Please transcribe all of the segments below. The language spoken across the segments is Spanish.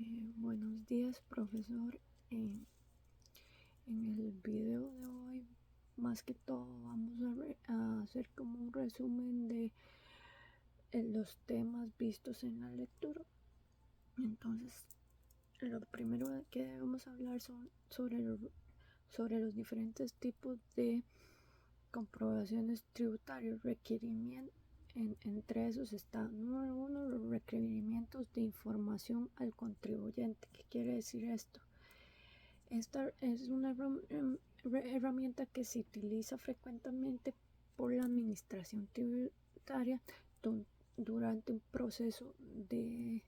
Buenos días, profesor. En el video de hoy, más que todo, vamos a hacer como un resumen de los temas vistos en la lectura. Entonces, lo primero que debemos hablar son sobre los diferentes tipos de comprobaciones tributarias, requerimientos. Entre esos está, número uno, los requerimientos de información al contribuyente. ¿Qué quiere decir esto? Esta es una herramienta que se utiliza frecuentemente por la administración tributaria durante un proceso de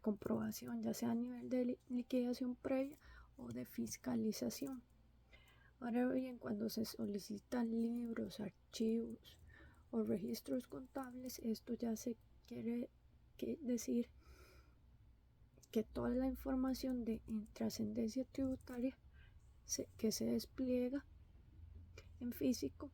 comprobación, ya sea a nivel de liquidación previa o de fiscalización. Ahora bien, cuando se solicitan libros, archivos o registros contables, esto ya se quiere decir que toda la información de trascendencia tributaria que se despliega en físico,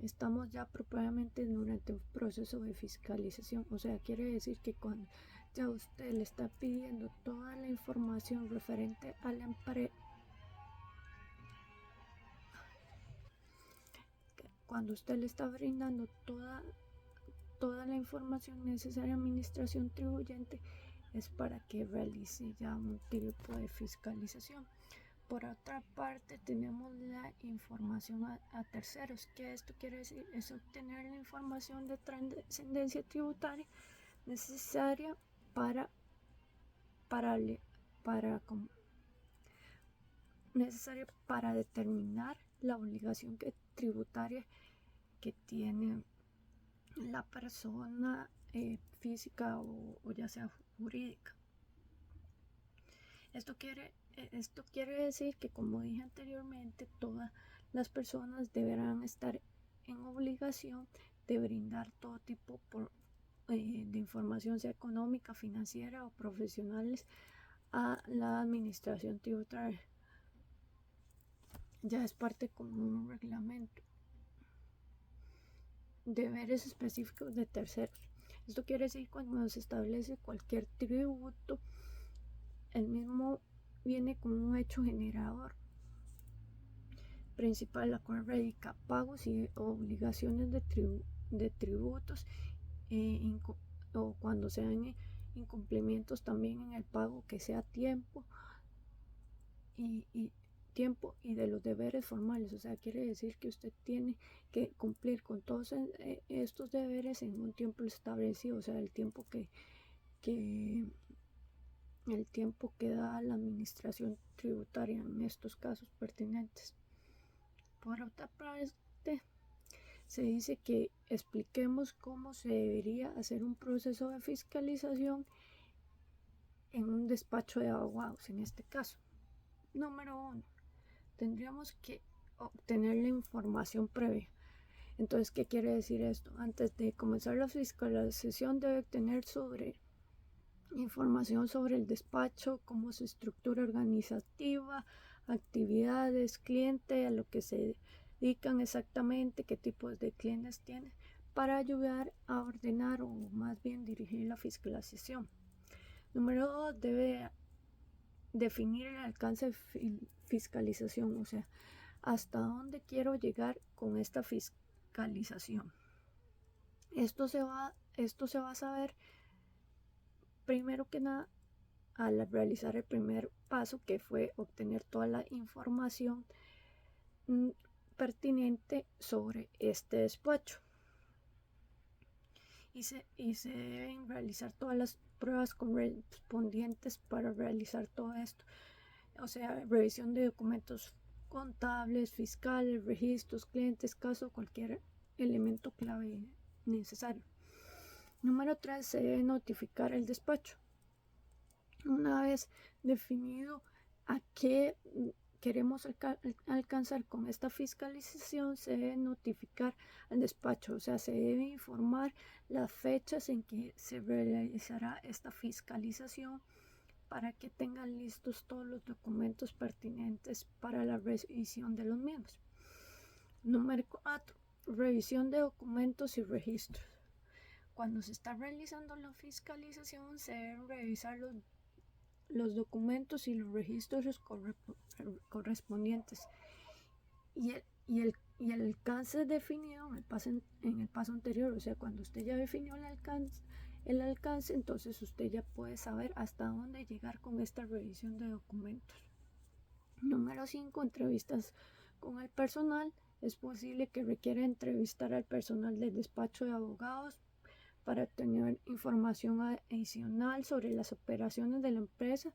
estamos ya propiamente durante un proceso de fiscalización. O sea, quiere decir que cuando ya usted le está pidiendo toda la información referente a la empresa, cuando usted le está brindando toda la información necesaria a administración tributante, es para que realice ya un tipo de fiscalización. Por otra parte, tenemos la información a terceros. ¿Qué esto quiere decir? Es obtener la información de trascendencia tributaria necesaria para determinar la obligación tributaria que tiene la persona física o ya sea jurídica. Esto quiere decir que, como dije anteriormente, todas las personas deberán estar en obligación de brindar todo tipo de información, sea económica, financiera o profesionales, a la administración tributaria. Ya es parte como un reglamento. Deberes específicos de terceros. Esto quiere decir cuando se establece cualquier tributo, el mismo viene con un hecho generador principal, la cual radica pagos y obligaciones de tributos o cuando sean incumplimientos también en el pago, que sea tiempo y de los deberes formales. O sea, quiere decir que usted tiene que cumplir con todos estos deberes en un tiempo establecido, o sea, el tiempo que da la administración tributaria en estos casos pertinentes. Por otra parte, se dice que expliquemos cómo se debería hacer un proceso de fiscalización en un despacho de abogados. En este caso, número uno, tendríamos que obtener la información previa. Entonces, ¿qué quiere decir esto? Antes de comenzar la fiscalización debe tener información sobre el despacho, cómo su estructura organizativa, actividades, cliente, a lo que se dedican exactamente, qué tipos de clientes tiene, para ayudar a ordenar o más bien dirigir la fiscalización. Número 2, debe definir el alcance de fiscalización, o sea, hasta dónde quiero llegar con esta fiscalización. Esto se va a saber primero que nada al realizar el primer paso, que fue obtener toda la información pertinente sobre este despacho, y se deben realizar todas las pruebas correspondientes para realizar todo esto, o sea, revisión de documentos contables, fiscales, registros, clientes, caso, cualquier elemento clave necesario. Número 3, se debe notificar el despacho. Una vez definido a qué queremos alcanzar con esta fiscalización, se debe notificar al despacho, o sea, se debe informar las fechas en que se realizará esta fiscalización para que tengan listos todos los documentos pertinentes para la revisión de los mismos. Número 4, revisión de documentos y registros. cuando se está realizando la fiscalización se deben revisar los documentos y los registros correspondientes y el alcance definido en el paso anterior. O sea, cuando usted ya definió el alcance, entonces usted ya puede saber hasta dónde llegar con esta revisión de documentos. Número 5. Entrevistas con el personal. Es posible que requiera entrevistar al personal del despacho de abogados para obtener información adicional sobre las operaciones de la empresa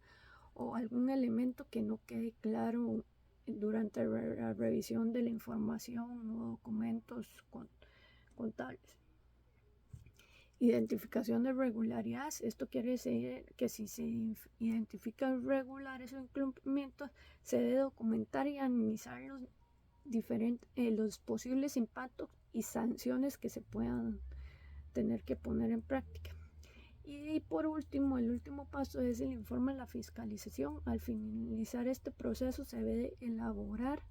o algún elemento que no quede claro durante la revisión de la información o documentos contables. Identificación de irregularidades. Esto quiere decir que si se identifican irregulares o incumplimientos, se debe documentar y analizar los posibles impactos y sanciones que se puedan tener que poner en práctica. Y por último, el último paso es el informe de la fiscalización. Al finalizar este proceso se debe elaborar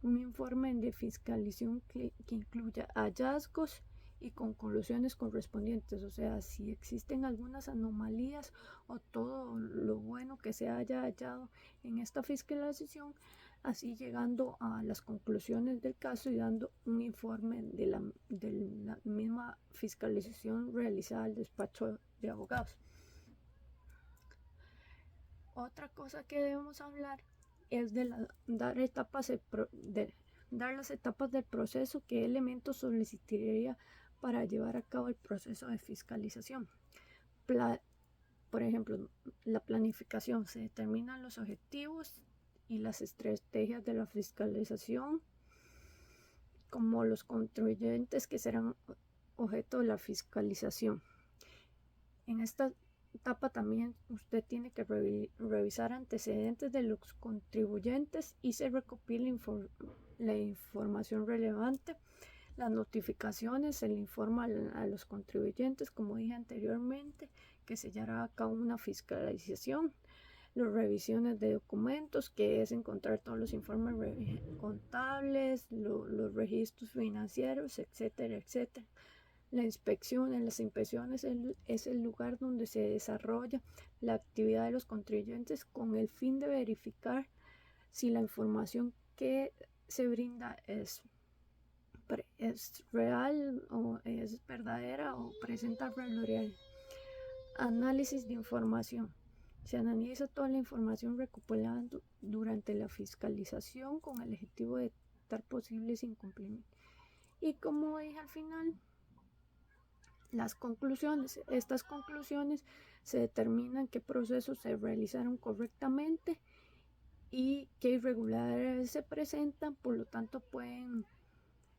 un informe de fiscalización que incluya hallazgos y conclusiones correspondientes. O sea, si existen algunas anomalías o todo lo bueno que se haya hallado en esta fiscalización, así llegando a las conclusiones del caso y dando un informe de la misma fiscalización realizada al despacho de abogados. Otra cosa que debemos hablar es de dar las etapas del proceso. ¿Qué elementos solicitaría para llevar a cabo el proceso de fiscalización? Por ejemplo, la planificación. Se determinan los objetivos y las estrategias de la fiscalización, como los contribuyentes que serán objeto de la fiscalización. En esta etapa también usted tiene que revisar antecedentes de los contribuyentes y se recopila la información relevante. Las notificaciones, se le informa a los contribuyentes, como dije anteriormente, que se llevará a cabo una fiscalización. Las revisiones de documentos, que es encontrar todos los informes contables, los registros financieros, etcétera, etcétera. La inspección. En las inspecciones es el lugar donde se desarrolla la actividad de los contribuyentes con el fin de verificar si la información que se brinda es real o es verdadera o presenta regularidad. Análisis de información. Se analiza toda la información recopilada durante la fiscalización con el objetivo de detectar posibles incumplimientos. Y como dije al final, las conclusiones. Estas conclusiones se determinan qué procesos se realizaron correctamente y qué irregularidades se presentan, por lo tanto pueden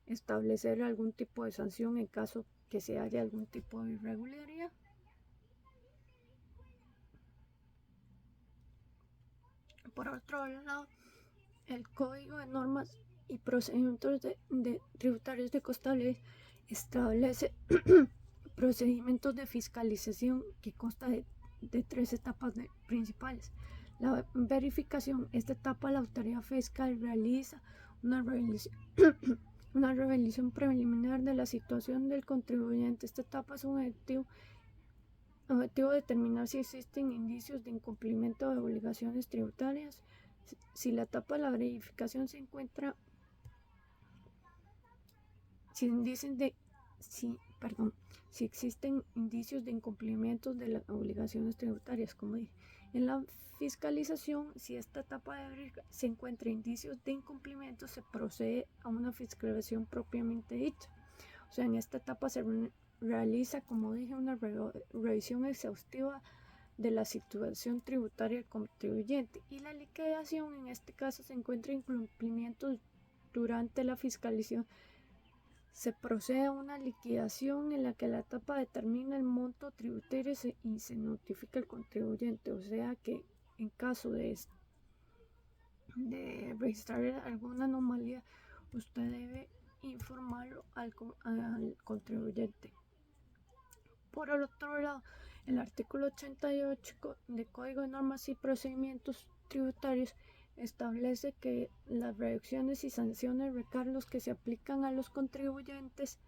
establecer algún tipo de sanción en caso que se haya algún tipo de irregularidad. Por otro lado, el Código de Normas y Procedimientos Tributarios de Costa Rica establece procedimientos de fiscalización que consta de 3 etapas principales. La verificación. Esta etapa la autoridad fiscal realiza una revisión preliminar de la situación del contribuyente. Esta etapa es un objetivo de determinar si existen indicios de incumplimiento de obligaciones tributarias. Si la etapa de la verificación se encuentra si existen indicios de incumplimiento de las obligaciones tributarias, como dije. En la fiscalización, si esta etapa se encuentra indicios de incumplimiento, se procede a una fiscalización propiamente dicha. O sea, en esta etapa se realiza, como dije, una revisión exhaustiva de la situación tributaria del contribuyente. Y la liquidación, en este caso, se encuentra incumplimientos durante la fiscalización. Se procede a una liquidación en la que la etapa determina el monto tributario y se notifica al contribuyente. O sea que en caso de registrar alguna anomalía, usted debe informarlo al contribuyente. Por otro lado, el artículo 88 de Código de Normas y Procedimientos Tributarios establece que las reducciones y sanciones recargos que se aplican a los contribuyentes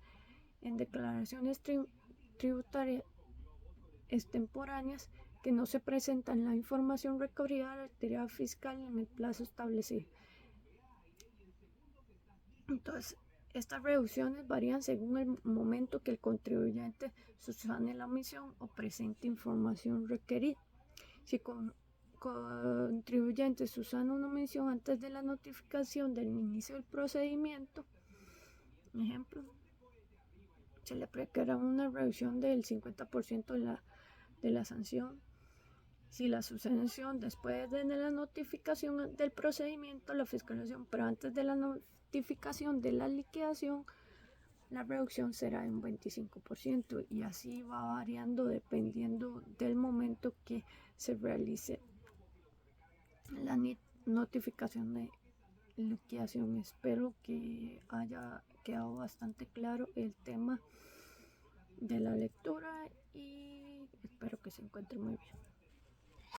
en declaraciones tributaria extemporáneas que no se presentan la información requerida de la autoridad fiscal en el plazo establecido. Entonces, estas reducciones varían según el momento que el contribuyente subsane la omisión o presente información requerida. Si contribuyente subsana una omisión antes de la notificación del inicio del procedimiento, ejemplo, se le aplicará una reducción del 50% de la sanción. Si la suspensión después de la notificación del procedimiento, la fiscalización, pero antes de la notificación de la liquidación, la reducción será de un 25% y así va variando dependiendo del momento que se realice la notificación de liquidación. Espero que haya quedado bastante claro el tema de la lectura y espero que se encuentre muy bien.